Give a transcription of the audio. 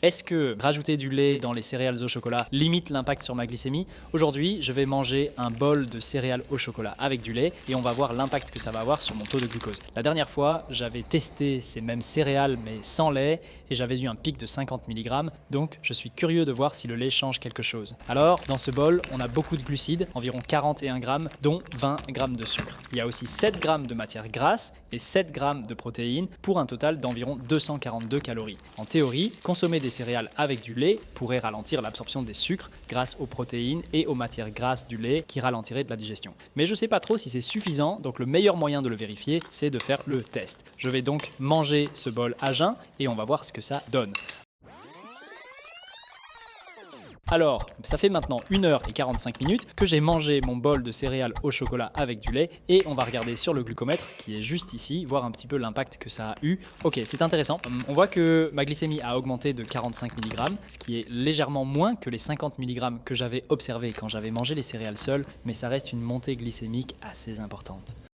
Est-ce que rajouter du lait dans les céréales au chocolat limite l'impact sur ma glycémie? Aujourd'hui, je vais manger un bol de céréales au chocolat avec du lait et on va voir l'impact que ça va avoir sur mon taux de glucose. La dernière fois, j'avais testé ces mêmes céréales mais sans lait et j'avais eu un pic de 50 mg, donc je suis curieux de voir si le lait change quelque chose. Alors, dans ce bol, on a beaucoup de glucides, environ 41 grammes, dont 20 grammes de sucre. Il y a aussi 7 grammes de matière grasse et 7 grammes de protéines pour un total d'environ 242 calories. En théorie, consommer des céréales avec du lait pourrait ralentir l'absorption des sucres grâce aux protéines et aux matières grasses du lait qui ralentiraient de la digestion. Mais je ne sais pas trop si c'est suffisant, donc le meilleur moyen de le vérifier, c'est de faire le test. Je vais donc manger ce bol à jeun et on va voir ce que ça donne. Alors, ça fait maintenant 1h45 que j'ai mangé mon bol de céréales au chocolat avec du lait et on va regarder sur le glucomètre qui est juste ici, voir un petit peu l'impact que ça a eu. Ok, c'est intéressant. On voit que ma glycémie a augmenté de 45 mg, ce qui est légèrement moins que les 50 mg que j'avais observé quand j'avais mangé les céréales seules, mais ça reste une montée glycémique assez importante.